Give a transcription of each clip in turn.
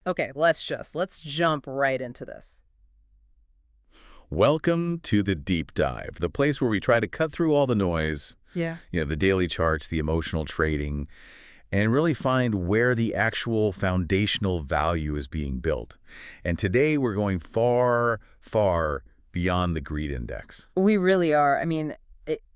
Okay, let's jump right into this. Welcome to the deep dive, the place where we try to cut through all the noise, Yeah. the daily charts, the emotional trading, and really find where the actual foundational value is being built. And today we're going far, far beyond the greed index. We really are. I mean,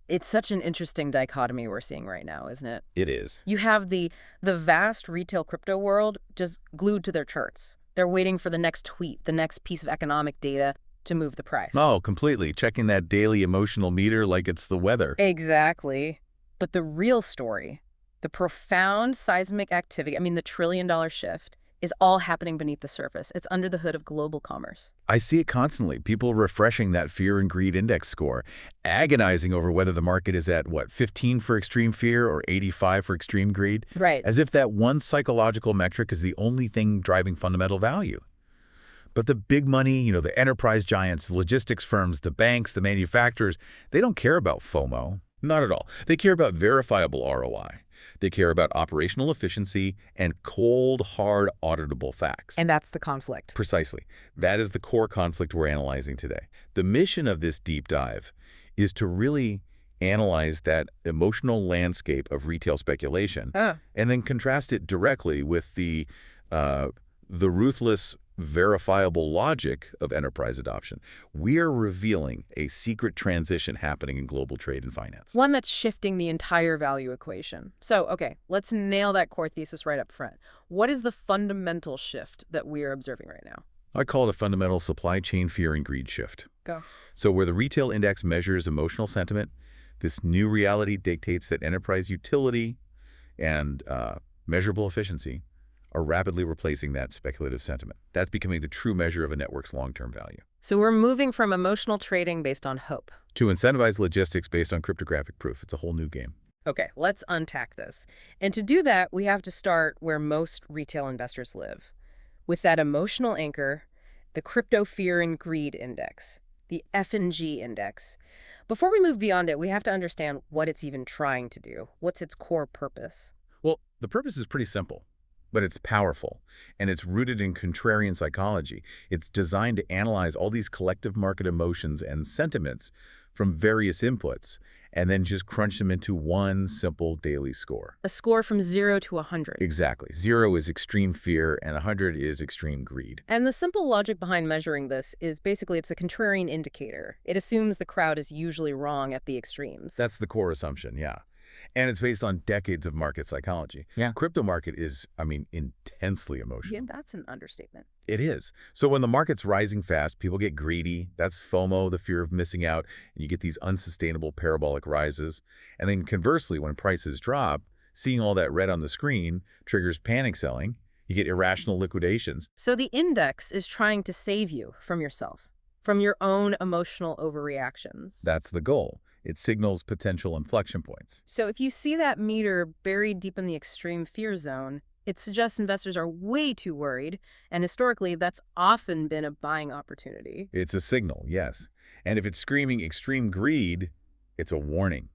it's such an interesting dichotomy we're seeing right now, isn't it? It is. You have the vast retail crypto world just glued to their charts. They're waiting for the next tweet, the next piece of economic data to move the price. Oh, completely. Checking that daily emotional meter like it's the weather. Exactly. But the real story, the profound seismic activity, I mean, the trillion-dollar shift, is all happening beneath the surface. It's under the hood of global commerce. I see it constantly. People refreshing that fear and greed index score, agonizing over whether the market is at, 15 for extreme fear or 85 for extreme greed, Right. as if that one psychological metric is the only thing driving fundamental value. But the big money, the enterprise giants, the logistics firms, the banks, the manufacturers, they don't care about FOMO. Not at all. They care about verifiable ROI. They care about operational efficiency and cold, hard, auditable facts. And that's the conflict. Precisely. That is the core conflict we're analyzing today. The mission of this deep dive is to really analyze that emotional landscape of retail speculation and then contrast it directly with the ruthless, verifiable logic of enterprise adoption. We are revealing a secret transition happening in global trade and finance. One that's shifting the entire value equation. So, okay, let's nail that core thesis right up front. What is the fundamental shift that we are observing right now? I call it a fundamental supply chain fear and greed shift. Go. So where the retail index measures emotional sentiment, this new reality dictates that enterprise utility and measurable efficiency are rapidly replacing that speculative sentiment. That's becoming the true measure of a network's long-term value. So we're moving from emotional trading based on hope. To incentivize logistics based on cryptographic proof, it's a whole new game. Okay, let's unpack this. And to do that, we have to start where most retail investors live, with that emotional anchor, the crypto fear and greed index, the F&G index. Before we move beyond it, we have to understand what it's even trying to do. What's its core purpose? Well, the purpose is pretty simple, but it's powerful, and it's rooted in contrarian psychology. It's designed to analyze all these collective market emotions and sentiments from various inputs, and then just crunch them into one simple daily score. A score from 0 to 100. Exactly. 0 is extreme fear, and 100 is extreme greed. And the simple logic behind measuring this is basically it's a contrarian indicator. It assumes the crowd is usually wrong at the extremes. That's the core assumption, yeah. And it's based on decades of market psychology. Yeah. Crypto market is, intensely emotional. Yeah, that's an understatement. It is. So when the market's rising fast, people get greedy. That's FOMO, the fear of missing out, and you get these unsustainable parabolic rises. And then conversely, when prices drop, seeing all that red on the screen triggers panic selling. You get irrational liquidations. So the index is trying to save you from yourself, from your own emotional overreactions. That's the goal. It signals potential inflection points. So if you see that meter buried deep in the extreme fear zone, it suggests investors are way too worried, and historically, that's often been a buying opportunity. It's a signal, yes. And if it's screaming extreme greed, it's a warning.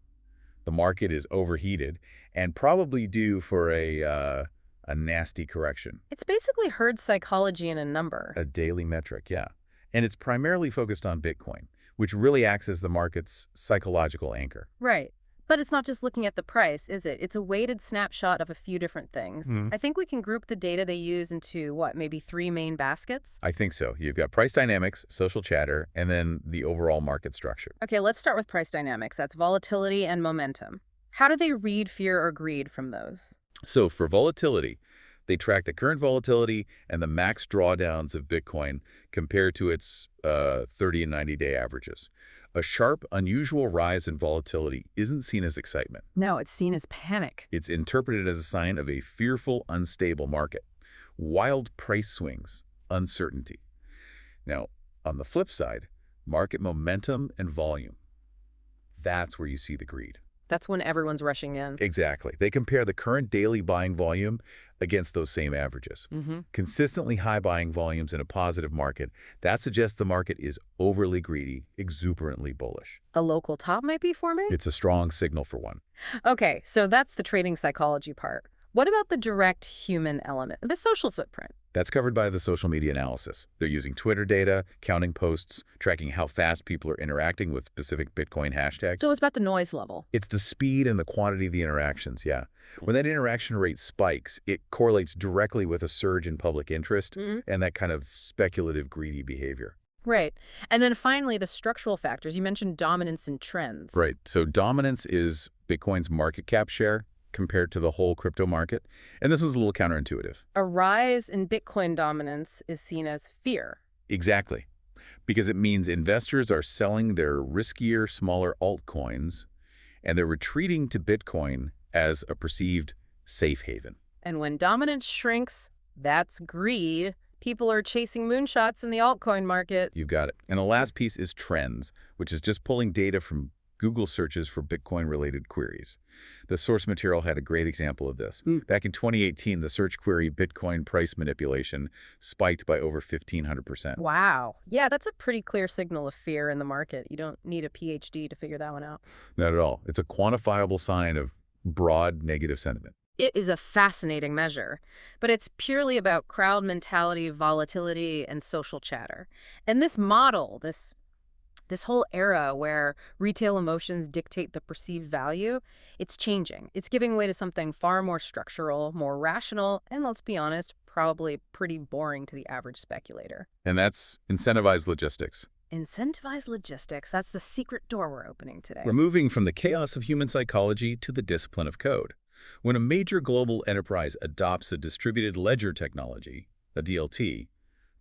The market is overheated and probably due for a nasty correction. It's basically herd psychology in a number. A daily metric, yeah. And it's primarily focused on Bitcoin, which really acts as the market's psychological anchor. Right. But it's not just looking at the price, is it? It's a weighted snapshot of a few different things. I think we can group the data they use into, maybe 3 main baskets? I think so. You've got price dynamics, social chatter, and then the overall market structure. Okay, let's start with price dynamics. That's volatility and momentum. How do they read fear or greed from those? So for volatility, they track the current volatility and the max drawdowns of Bitcoin compared to its 30 and 90-day averages. A sharp, unusual rise in volatility isn't seen as excitement. No, it's seen as panic. It's interpreted as a sign of a fearful, unstable market. Wild price swings, uncertainty. Now, on the flip side, market momentum and volume. That's where you see the greed. That's when everyone's rushing in. Exactly. They compare the current daily buying volume against those same averages. Consistently high buying volumes in a positive market, that suggests the market is overly greedy, exuberantly bullish. A local top might be forming? It's a strong signal for one. Okay, so that's the trading psychology part. What about the direct human element, the social footprint? That's covered by the social media analysis. They're using Twitter data, counting posts, tracking how fast people are interacting with specific Bitcoin hashtags. So it's about the noise level. It's the speed and the quantity of the interactions, yeah. When that interaction rate spikes, it correlates directly with a surge in public interest and that kind of speculative, greedy behavior. Right. And then finally, the structural factors. You mentioned dominance and trends. Right. So dominance is Bitcoin's market cap share compared to the whole crypto market. And this was a little counterintuitive. A rise in Bitcoin dominance is seen as fear. Exactly. Because it means investors are selling their riskier, smaller altcoins, and they're retreating to Bitcoin as a perceived safe haven. And when dominance shrinks, that's greed. People are chasing moonshots in the altcoin market. You've got it. And the last piece is trends, which is just pulling data from Google searches for Bitcoin-related queries. The source material had a great example of this. Back in 2018, the search query Bitcoin price manipulation spiked by over 1,500%. Wow. Yeah, that's a pretty clear signal of fear in the market. You don't need a PhD to figure that one out. Not at all. It's a quantifiable sign of broad negative sentiment. It is a fascinating measure, but it's purely about crowd mentality, volatility, and social chatter. And this model, this whole era where retail emotions dictate the perceived value, it's changing. It's giving way to something far more structural, more rational, and let's be honest, probably pretty boring to the average speculator. And that's incentivized logistics. Incentivized logistics, that's the secret door we're opening today. We're moving from the chaos of human psychology to the discipline of code. When a major global enterprise adopts a distributed ledger technology, a DLT,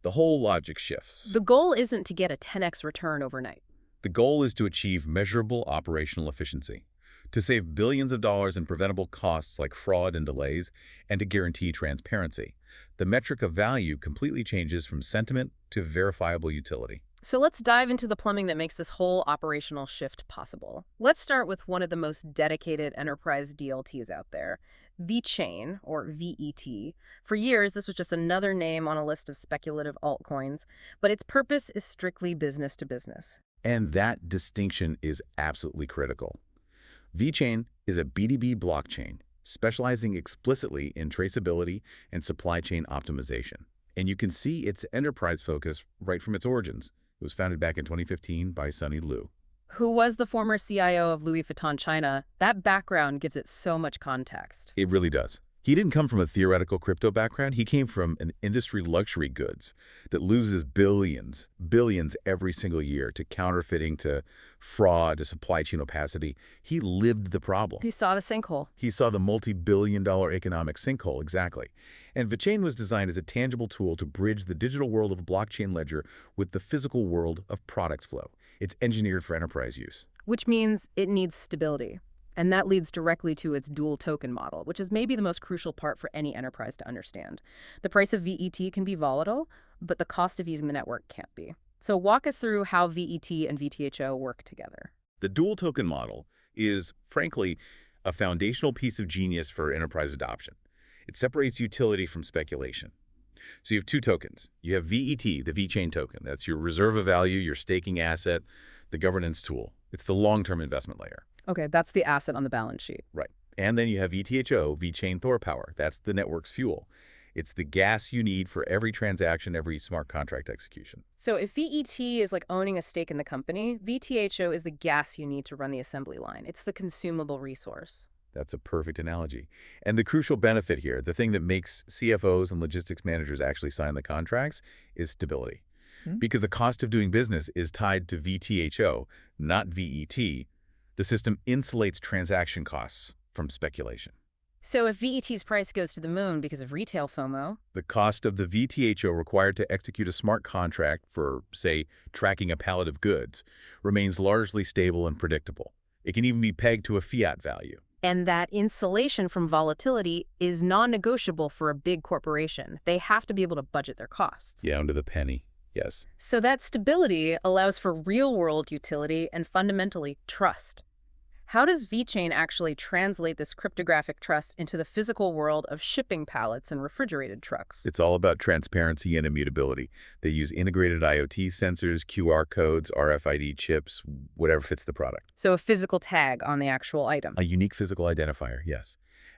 the whole logic shifts. The goal isn't to get a 10x return overnight. The goal is to achieve measurable operational efficiency, to save billions of dollars in preventable costs like fraud and delays, and to guarantee transparency. The metric of value completely changes from sentiment to verifiable utility. So let's dive into the plumbing that makes this whole operational shift possible. Let's start with one of the most dedicated enterprise DLTs out there, VeChain, or VET. For years, this was just another name on a list of speculative altcoins, but its purpose is strictly business to business. And that distinction is absolutely critical. VeChain is a B2B blockchain specializing explicitly in traceability and supply chain optimization. And you can see its enterprise focus right from its origins. It was founded back in 2015 by Sunny Liu, who was the former CIO of Louis Vuitton China. That background gives it so much context. It really does. He didn't come from a theoretical crypto background. He came from an industry luxury goods that loses billions every single year to counterfeiting, to fraud, to supply chain opacity. He lived the problem. He saw the sinkhole. He saw the multi-billion-dollar economic sinkhole, exactly. And VeChain was designed as a tangible tool to bridge the digital world of a blockchain ledger with the physical world of product flow. It's engineered for enterprise use. Which means it needs stability. And that leads directly to its dual token model, which is maybe the most crucial part for any enterprise to understand. The price of VET can be volatile, but the cost of using the network can't be. So walk us through how VET and VTHO work together. The dual token model is, frankly, a foundational piece of genius for enterprise adoption. It separates utility from speculation. So you have two tokens. You have VET, the VeChain token. That's your reserve of value, your staking asset, the governance tool. It's the long-term investment layer. Okay, that's the asset on the balance sheet. Right. And then you have VTHO, VeChain Thor Power. That's the network's fuel. It's the gas you need for every transaction, every smart contract execution. So if VET is like owning a stake in the company, VTHO is the gas you need to run the assembly line. It's the consumable resource. That's a perfect analogy. And the crucial benefit here, the thing that makes CFOs and logistics managers actually sign the contracts, is stability. Because the cost of doing business is tied to VTHO, not VET. The system insulates transaction costs from speculation. So if VET's price goes to the moon because of retail FOMO, the cost of the VTHO required to execute a smart contract for, say, tracking a pallet of goods remains largely stable and predictable. It can even be pegged to a fiat value. And that insulation from volatility is non-negotiable for a big corporation. They have to be able to budget their costs. Down to the penny, yes. So that stability allows for real-world utility and fundamentally trust. How does VeChain actually translate this cryptographic trust into the physical world of shipping pallets and refrigerated trucks? It's all about transparency and immutability. They use integrated IoT sensors, QR codes, RFID chips, whatever fits the product. So a physical tag on the actual item. A unique physical identifier, yes.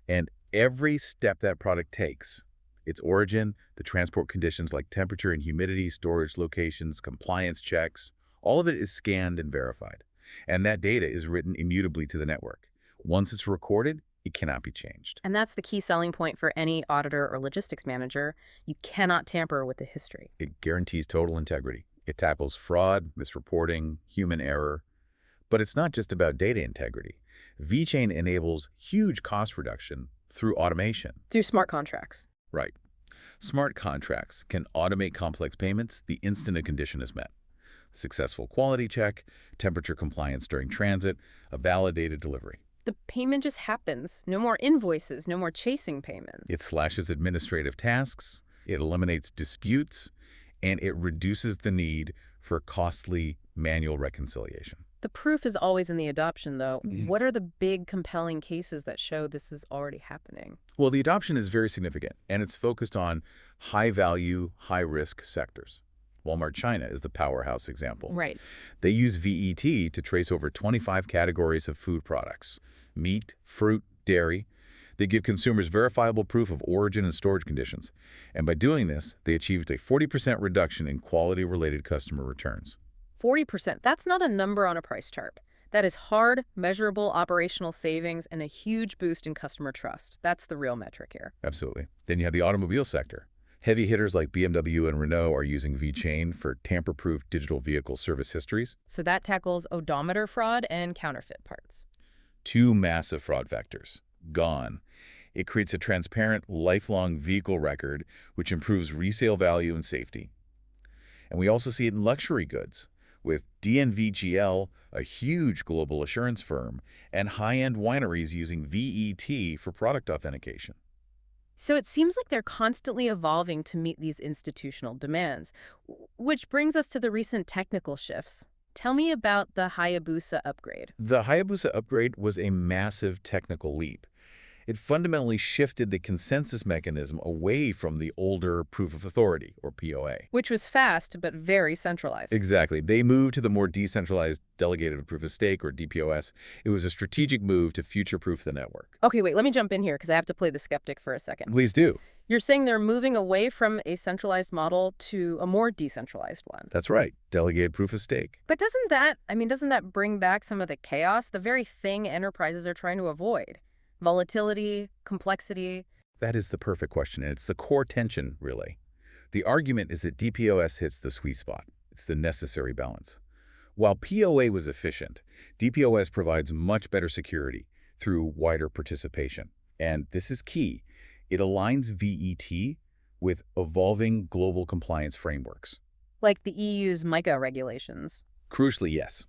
And every step that product takes Its origin, the transport conditions like temperature and humidity, storage locations, compliance checks, all of it is scanned and verified. And that data is written immutably to the network. Once it's recorded, it cannot be changed. And that's the key selling point for any auditor or logistics manager. You cannot tamper with the history. It guarantees total integrity. It tackles fraud, misreporting, human error. But it's not just about data integrity. VeChain enables huge cost reduction through automation. Through smart contracts. Right. Smart contracts can automate complex payments the instant a condition is met. Successful quality check, temperature compliance during transit, a validated delivery. The payment just happens. No more invoices, no more chasing payments. It slashes administrative tasks, it eliminates disputes, and it reduces the need for costly manual reconciliation. The proof is always in the adoption, though. What are the big, compelling cases that show this is already happening? Well, the adoption is very significant, and it's focused on high-value, high-risk sectors. Walmart China is the powerhouse example. Right. They use VET to trace over 25 categories of food products: meat, fruit, dairy. They give consumers verifiable proof of origin and storage conditions. And by doing this, they achieved a 40% reduction in quality-related customer returns. 40%. That's not a number on a price chart. That is hard, measurable operational savings and a huge boost in customer trust. That's the real metric here. Absolutely. Then you have the automobile sector. Heavy hitters like BMW and Renault are using VeChain for tamper-proof digital vehicle service histories. So that tackles odometer fraud and counterfeit parts. Two massive fraud vectors. Gone. It creates a transparent, lifelong vehicle record, which improves resale value and safety. And we also see it in luxury goods, with DNVGL, a huge global assurance firm, and high-end wineries using VET for product authentication. So it seems like they're constantly evolving to meet these institutional demands, which brings us to the recent technical shifts. Tell me about the Hayabusa upgrade. The Hayabusa upgrade was a massive technical leap. It fundamentally shifted the consensus mechanism away from the older proof of authority, or POA. Which was fast, but very centralized. Exactly. They moved to the more decentralized delegated proof of stake, or DPoS. It was a strategic move to future-proof the network. Okay, wait, let me jump in here because I have to play the skeptic for a second. Please do. You're saying they're moving away from a centralized model to a more decentralized one. That's right. Delegated proof of stake. But doesn't that bring back some of the chaos, the very thing enterprises are trying to avoid? Volatility, complexity. That is the perfect question, and it's the core tension, really. The argument is that DPoS hits the sweet spot. It's the necessary balance. While POA was efficient, DPoS provides much better security through wider participation. And this is key. It aligns VET with evolving global compliance frameworks. Like the EU's MiCA regulations. Crucially, yes.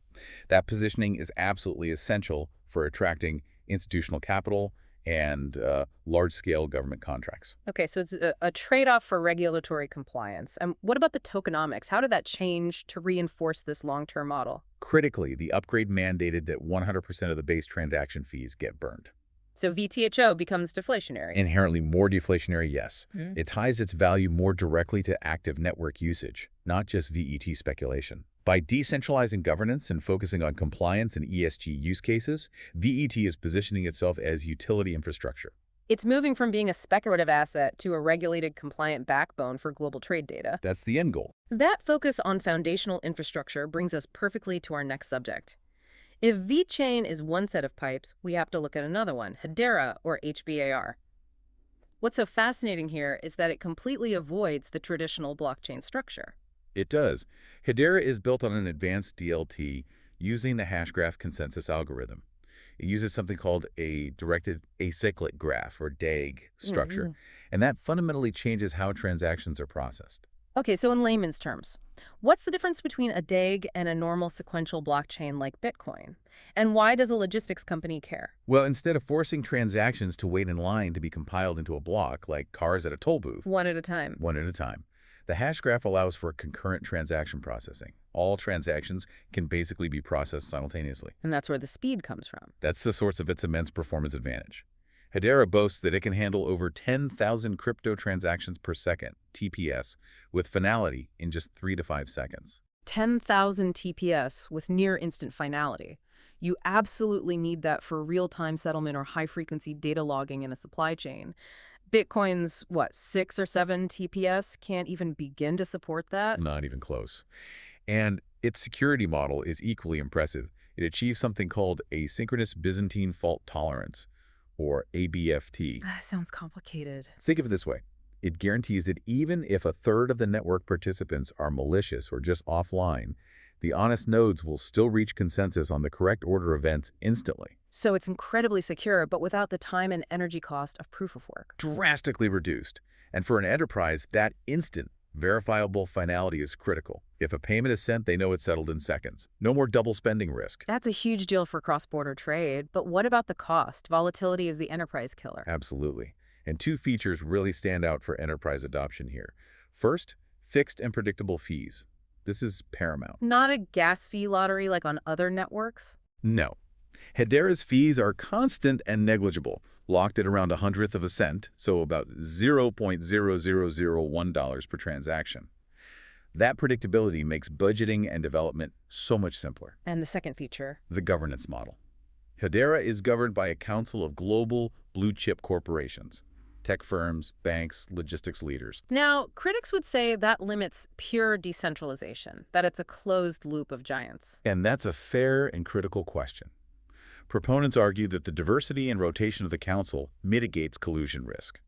That positioning is absolutely essential for attracting institutional capital and large-scale government contracts. Okay, so it's a trade-off for regulatory compliance. And what about the tokenomics? How did that change to reinforce this long-term model? Critically, the upgrade mandated that 100% of the base transaction fees get burned. So VTHO becomes deflationary. Inherently more deflationary, yes. Mm. It ties its value more directly to active network usage, not just VET speculation. By decentralizing governance and focusing on compliance and ESG use cases, VET is positioning itself as utility infrastructure. It's moving from being a speculative asset to a regulated, compliant backbone for global trade data. That's the end goal. That focus on foundational infrastructure brings us perfectly to our next subject. If VeChain is one set of pipes, we have to look at another one, Hedera or HBAR. What's so fascinating here is that it completely avoids the traditional blockchain structure. It does. Hedera is built on an advanced DLT using the hashgraph consensus algorithm. It uses something called a directed acyclic graph, or DAG, structure, and that fundamentally changes how transactions are processed. Okay, so in layman's terms, what's the difference between a DAG and a normal sequential blockchain like Bitcoin? And why does a logistics company care? Well, instead of forcing transactions to wait in line to be compiled into a block, like cars at a toll booth, One at a time, the hash graph allows for concurrent transaction processing. All transactions can basically be processed simultaneously. And that's where the speed comes from. That's the source of its immense performance advantage. Hedera boasts that it can handle over 10,000 crypto transactions per second, TPS, with finality in just 3 to 5 seconds. 10,000 TPS with near-instant finality. You absolutely need that for real-time settlement or high-frequency data logging in a supply chain. Bitcoin's, what, 6 or 7 TPS can't even begin to support that? Not even close. And its security model is equally impressive. It achieves something called asynchronous Byzantine fault tolerance, or ABFT. That sounds complicated. Think of it this way. It guarantees that even if a third of the network participants are malicious or just offline, the honest nodes will still reach consensus on the correct order of events instantly. So it's incredibly secure, but without the time and energy cost of proof of work. Drastically reduced. And for an enterprise, that instant, verifiable finality is critical. If a payment is sent, they know it's settled in seconds. No more double spending risk. That's a huge deal for cross-border trade, but what about the cost? Volatility is the enterprise killer. Absolutely. And two features really stand out for enterprise adoption here. First, fixed and predictable fees. This is paramount. Not a gas fee lottery like on other networks? No. Hedera's fees are constant and negligible, locked at around 1/100th of a cent, so about $0.0001 per transaction. That predictability makes budgeting and development so much simpler. And the second feature? The governance model. Hedera is governed by a council of global blue-chip corporations. Tech firms, banks, logistics leaders. Now, critics would say that limits pure decentralization, that it's a closed loop of giants. And that's a fair and critical question. Proponents argue that the diversity and rotation of the council mitigates collusion risk.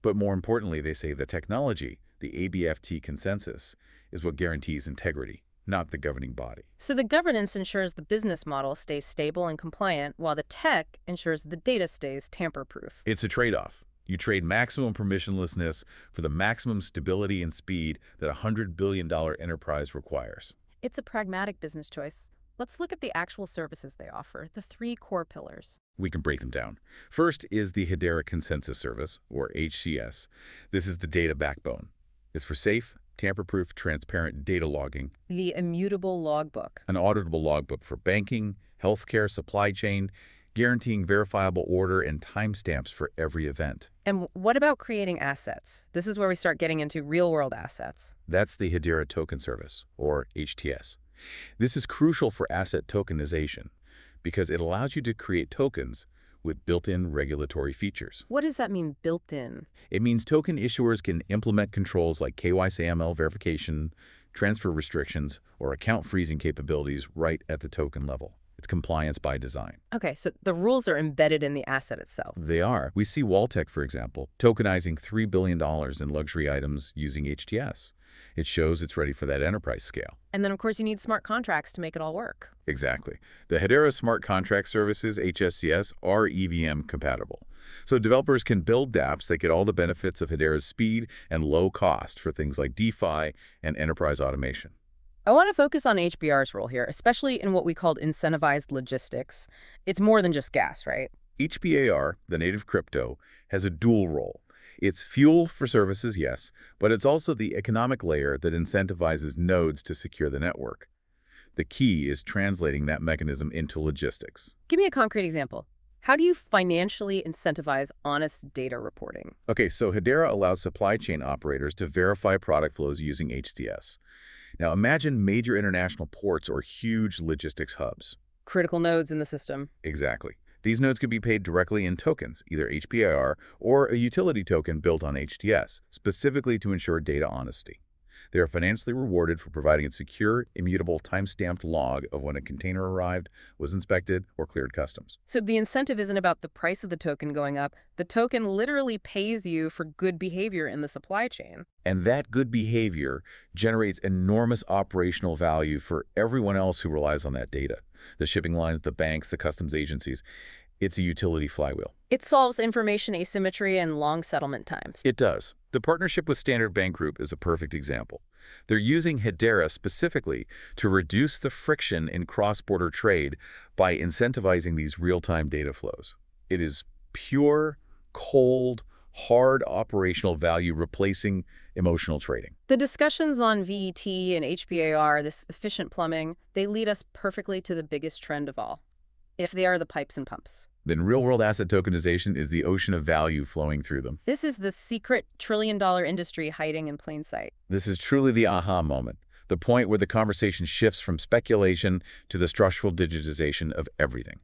But more importantly, they say the technology, the ABFT consensus, is what guarantees integrity, not the governing body. So the governance ensures the business model stays stable and compliant, while the tech ensures the data stays tamper-proof. It's a trade-off. You trade maximum permissionlessness for the maximum stability and speed that a $100 billion enterprise requires. It's a pragmatic business choice. Let's look at the actual services they offer, the 3 core pillars. We can break them down. First is the Hedera Consensus Service, or HCS. This is the data backbone. It's for safe, tamper-proof, transparent data logging. The immutable logbook. An auditable logbook for banking, healthcare, supply chain, guaranteeing verifiable order and timestamps for every event. And what about creating assets? This is where we start getting into real-world assets. That's the Hedera Token Service, or HTS. This is crucial for asset tokenization because it allows you to create tokens with built-in regulatory features. What does that mean, built-in? It means token issuers can implement controls like KYC-AML verification, transfer restrictions, or account freezing capabilities right at the token level. It's compliance by design. Okay, so the rules are embedded in the asset itself. They are. We see Waltech, for example, tokenizing $3 billion in luxury items using HTS. It shows it's ready for that enterprise scale. And then, of course, you need smart contracts to make it all work. Exactly. The Hedera Smart Contract Services, HSCS, are EVM compatible. So developers can build dApps that get all the benefits of Hedera's speed and low cost for things like DeFi and enterprise automation. I want to focus on HBR's role here, especially in what we called incentivized logistics. It's more than just gas, right? HBAR, the native crypto, has a dual role. It's fuel for services, yes, but it's also the economic layer that incentivizes nodes to secure the network. The key is translating that mechanism into logistics. Give me a concrete example. How do you financially incentivize honest data reporting? Okay, so Hedera allows supply chain operators to verify product flows using HTS. Now imagine major international ports or huge logistics hubs. Critical nodes in the system. Exactly. These nodes could be paid directly in tokens, either HBAR or a utility token built on HTS, specifically to ensure data honesty. They are financially rewarded for providing a secure, immutable, time-stamped log of when a container arrived, was inspected, or cleared customs. So the incentive isn't about the price of the token going up. The token literally pays you for good behavior in the supply chain. And that good behavior generates enormous operational value for everyone else who relies on that data. The shipping lines, the banks, the customs agencies. It's a utility flywheel. It solves information asymmetry and long settlement times. It does. The partnership with Standard Bank Group is a perfect example. They're using Hedera specifically to reduce the friction in cross-border trade by incentivizing these real-time data flows. It is pure, cold, hard operational value replacing emotional trading. The discussions on VET and HBAR, this efficient plumbing, they lead us perfectly to the biggest trend of all. If they are the pipes and pumps. Then real-world asset tokenization is the ocean of value flowing through them. This is the secret trillion-dollar industry hiding in plain sight. This is truly the aha moment, the point where the conversation shifts from speculation to the structural digitization of everything.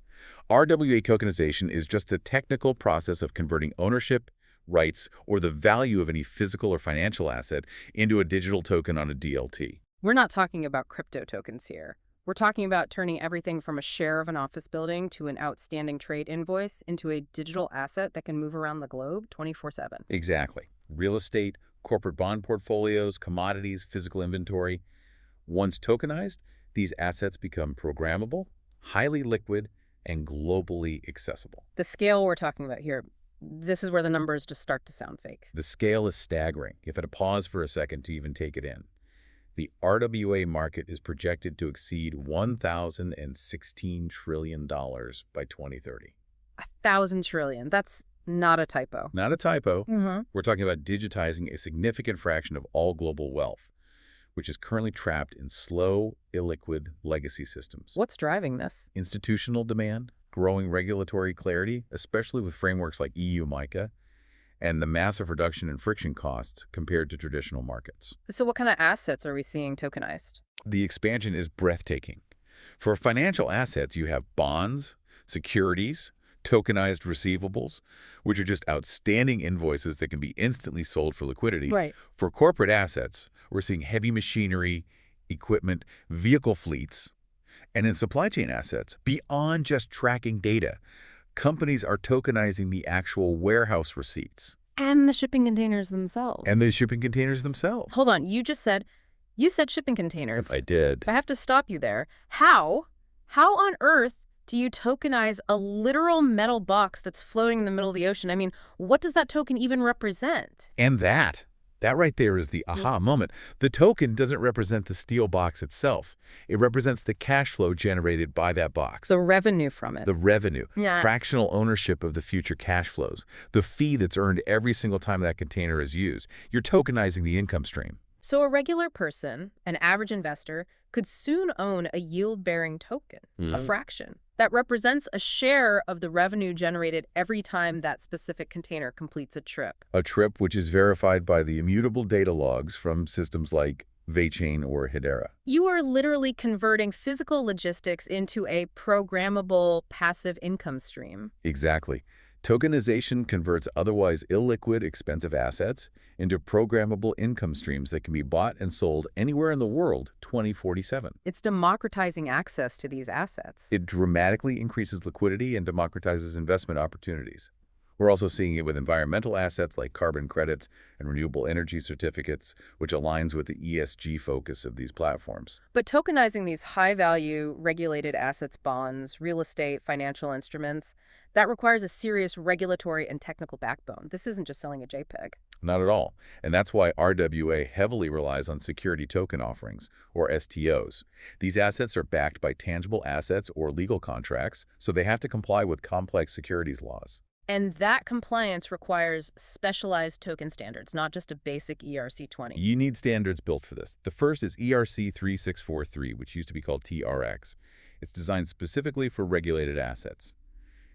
RWA tokenization is just the technical process of converting ownership, rights, or the value of any physical or financial asset into a digital token on a DLT. We're not talking about crypto tokens here. We're talking about turning everything from a share of an office building to an outstanding trade invoice into a digital asset that can move around the globe 24/7. Exactly. Real estate, corporate bond portfolios, commodities, physical inventory. Once tokenized, these assets become programmable, highly liquid, and globally accessible. The scale we're talking about here, this is where the numbers just start to sound fake. The scale is staggering. If I pause for a second to even take it in. The RWA market is projected to exceed $1,016 trillion by 2030. 1,000 trillion. That's not a typo. Not a typo. Mm-hmm. We're talking about digitizing a significant fraction of all global wealth, which is currently trapped in slow, illiquid legacy systems. What's driving this? Institutional demand, growing regulatory clarity, especially with frameworks like EU MiCA, and the massive reduction in friction costs compared to traditional markets. So what kind of assets are we seeing tokenized? The expansion is breathtaking. For financial assets, you have bonds, securities, tokenized receivables, which are just outstanding invoices that can be instantly sold for liquidity. Right. For corporate assets, we're seeing heavy machinery, equipment, vehicle fleets, and in supply chain assets, beyond just tracking data, companies are tokenizing the actual warehouse receipts. And the shipping containers themselves. And the shipping containers themselves. Hold on, you said shipping containers. I did. I have to stop you there. How on earth do you tokenize a literal metal box that's floating in the middle of the ocean? I mean, what does that token even represent? And that right there is the aha moment. The token doesn't represent the steel box itself. It represents the cash flow generated by that box. The revenue from it. The revenue. Yeah. Fractional ownership of the future cash flows. The fee that's earned every single time that container is used. You're tokenizing the income stream. So a regular person, an average investor, could soon own a yield-bearing token, a fraction, that represents a share of the revenue generated every time that specific container completes a trip. A trip which is verified by the immutable data logs from systems like VeChain or Hedera. You are literally converting physical logistics into a programmable passive income stream. Exactly. Tokenization converts otherwise illiquid, expensive assets into programmable income streams that can be bought and sold anywhere in the world 24/7. It's democratizing access to these assets. It dramatically increases liquidity and democratizes investment opportunities. We're also seeing it with environmental assets like carbon credits and renewable energy certificates, which aligns with the ESG focus of these platforms. But tokenizing these high-value regulated assets, bonds, real estate, financial instruments, that requires a serious regulatory and technical backbone. This isn't just selling a JPEG. Not at all. And that's why RWA heavily relies on security token offerings, or STOs. These assets are backed by tangible assets or legal contracts, so they have to comply with complex securities laws. And that compliance requires specialized token standards, not just a basic ERC-20. You need standards built for this. The first is ERC-3643, which used to be called TRX. It's designed specifically for regulated assets.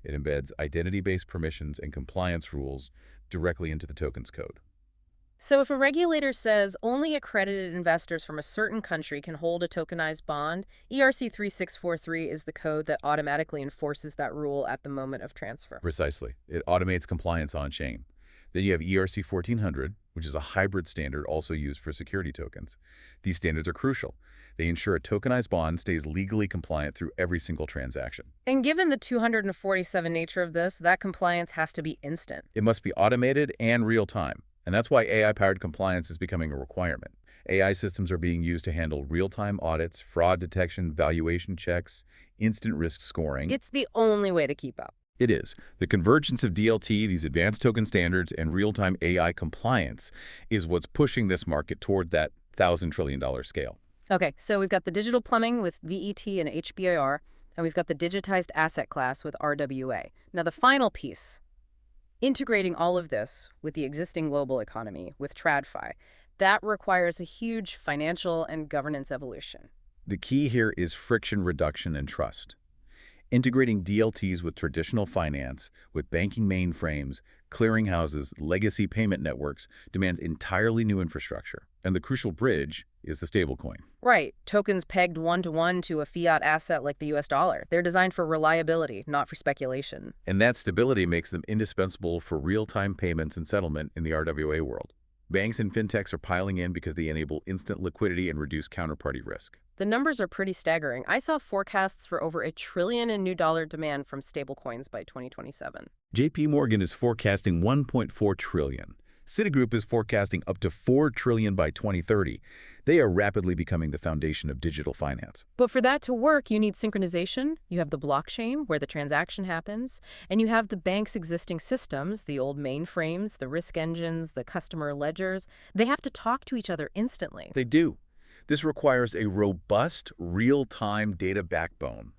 It embeds identity-based permissions and compliance rules directly into the token's code. So if a regulator says only accredited investors from a certain country can hold a tokenized bond, ERC-3643 is the code that automatically enforces that rule at the moment of transfer. Precisely. It automates compliance on-chain. Then you have ERC-1400, which is a hybrid standard also used for security tokens. These standards are crucial. They ensure a tokenized bond stays legally compliant through every single transaction. And given the 247 nature of this, that compliance has to be instant. It must be automated and real-time. And that's why AI-powered compliance is becoming a requirement. AI systems are being used to handle real-time audits, fraud detection, valuation checks, instant risk scoring. It's the only way to keep up. It is. The convergence of DLT, these advanced token standards, and real-time AI compliance is what's pushing this market toward that $1,000 trillion scale. Okay, so we've got the digital plumbing with VET and HBAR, and we've got the digitized asset class with RWA. Now the final piece, integrating all of this with the existing global economy, with TradFi, that requires a huge financial and governance evolution. The key here is friction reduction and trust. Integrating DLTs with traditional finance, with banking mainframes, clearinghouses, legacy payment networks demands entirely new infrastructure. And the crucial bridge is the stablecoin. Right. Tokens pegged one-to-one to a fiat asset like the US dollar. They're designed for reliability, not for speculation. And that stability makes them indispensable for real-time payments and settlement in the RWA world. Banks and fintechs are piling in because they enable instant liquidity and reduce counterparty risk. The numbers are pretty staggering. I saw forecasts for over $1 trillion in new dollar demand from stablecoins by 2027. JP Morgan is forecasting $1.4 trillion. Citigroup is forecasting up to $4 trillion by 2030. They are rapidly becoming the foundation of digital finance. But for that to work, you need synchronization. You have the blockchain, where the transaction happens, and you have the bank's existing systems, the old mainframes, the risk engines, the customer ledgers. They have to talk to each other instantly. They do. This requires a robust, real-time data backbone,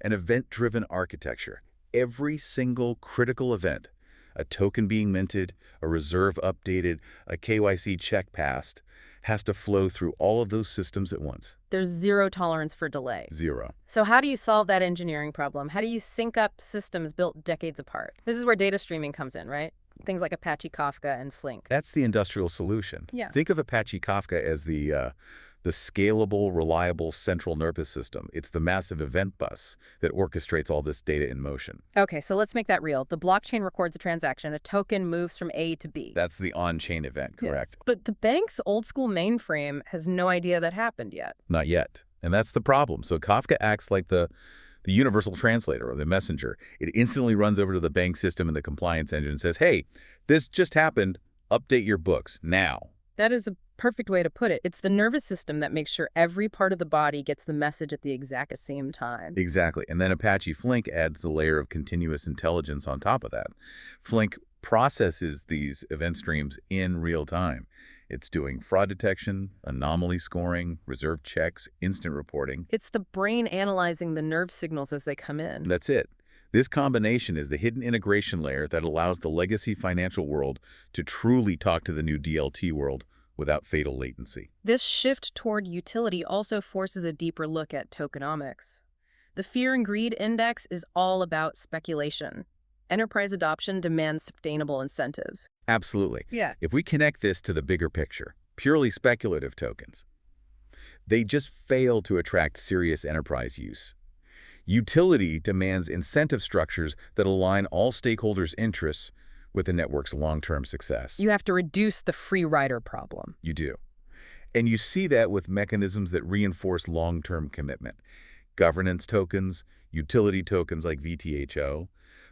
an event-driven architecture. Every single critical event, a token being minted, a reserve updated, a KYC check passed, has to flow through all of those systems at once. There's zero tolerance for delay. Zero. So how do you solve that engineering problem? How do you sync up systems built decades apart? This is where data streaming comes in, right? Things like Apache Kafka and Flink. That's the industrial solution. Yeah. Think of Apache Kafka as the scalable, reliable central nervous system. It's the massive event bus that orchestrates all this data in motion. Okay, so let's make that real. The blockchain records a transaction. A token moves from A to B. That's the on-chain event, correct? Yes. But the bank's old-school mainframe has no idea that happened yet. Not yet. And that's the problem. So Kafka acts like the universal translator or the messenger. It instantly runs over to the bank system and the compliance engine and says, hey, this just happened. Update your books now. That is a perfect way to put it. It's the nervous system that makes sure every part of the body gets the message at the exact same time. Exactly. And then Apache Flink adds the layer of continuous intelligence on top of that. Flink processes these event streams in real time. It's doing fraud detection, anomaly scoring, reserve checks, instant reporting. It's the brain analyzing the nerve signals as they come in. That's it. This combination is the hidden integration layer that allows the legacy financial world to truly talk to the new DLT world without fatal latency. This shift toward utility also forces a deeper look at tokenomics. The Fear and Greed Index is all about speculation. Enterprise adoption demands sustainable incentives. Absolutely. Yeah. If we connect this to the bigger picture, purely speculative tokens, they just fail to attract serious enterprise use. Utility demands incentive structures that align all stakeholders' interests with the network's long-term success. You have to reduce the free rider problem. You do. And you see that with mechanisms that reinforce long-term commitment. Governance tokens, utility tokens like VTHO,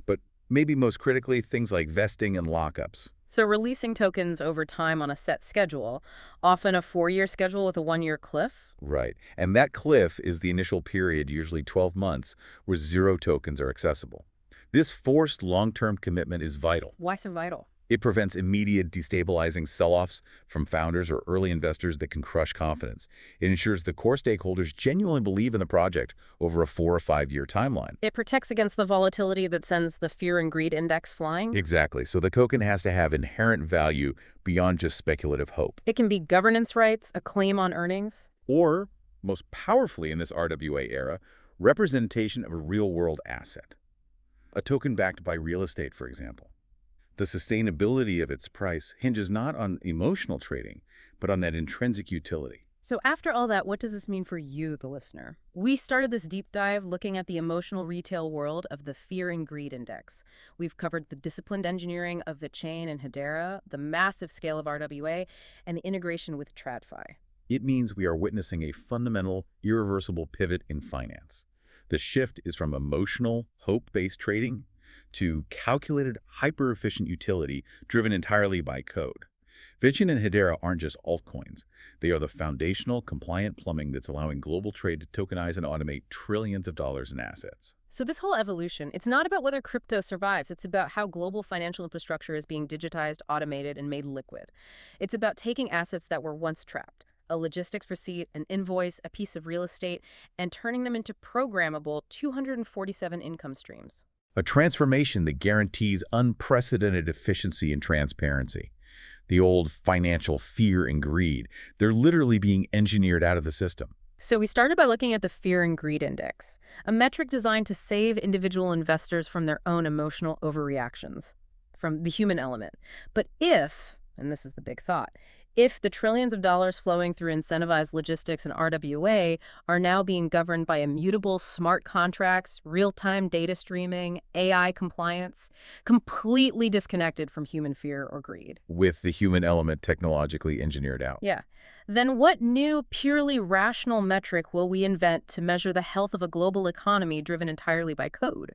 but maybe most critically, things like vesting and lockups. So releasing tokens over time on a set schedule, often a 4-year schedule with a 1-year cliff? Right. And that cliff is the initial period, usually 12 months, where zero tokens are accessible. This forced long-term commitment is vital. Why so vital? It prevents immediate destabilizing sell-offs from founders or early investors that can crush confidence. It ensures the core stakeholders genuinely believe in the project over a 4 or 5 year timeline. It protects against the volatility that sends the Fear and Greed Index flying? Exactly. So the token has to have inherent value beyond just speculative hope. It can be governance rights, a claim on earnings. Or, most powerfully in this RWA era, representation of a real-world asset. A token backed by real estate, for example. The sustainability of its price hinges not on emotional trading, but on that intrinsic utility. So after all that, what does this mean for you, the listener? We started this deep dive looking at the emotional retail world of the Fear and Greed Index. We've covered the disciplined engineering of VeChain and Hedera, the massive scale of RWA, and the integration with TradFi. It means we are witnessing a fundamental, irreversible pivot in finance. The shift is from emotional, hope-based trading to calculated, hyper-efficient utility driven entirely by code. VeChain and Hedera aren't just altcoins. They are the foundational, compliant plumbing that's allowing global trade to tokenize and automate trillions of dollars in assets. So this whole evolution, it's not about whether crypto survives. It's about how global financial infrastructure is being digitized, automated, and made liquid. It's about taking assets that were once trapped, a logistics receipt, an invoice, a piece of real estate, and turning them into programmable 247 income streams. A transformation that guarantees unprecedented efficiency and transparency. The old financial fear and greed, they're literally being engineered out of the system. So we started by looking at the Fear and Greed Index, a metric designed to save individual investors from their own emotional overreactions. from the human element. But if, and this is the big thought, if the trillions of dollars flowing through incentivized logistics and RWA are now being governed by immutable smart contracts, real-time data streaming, AI compliance, completely disconnected from human fear or greed. With the human element technologically engineered out. Yeah. Then what new, purely rational metric will we invent to measure the health of a global economy driven entirely by code?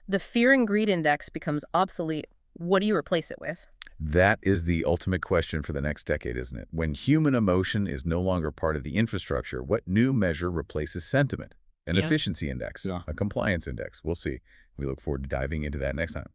The fear and greed index becomes obsolete. What do you replace it with? That is the ultimate question for the next decade, isn't it? When human emotion is no longer part of the infrastructure, what new measure replaces sentiment? An efficiency index, a compliance index. We'll see. We look forward to diving into that next time.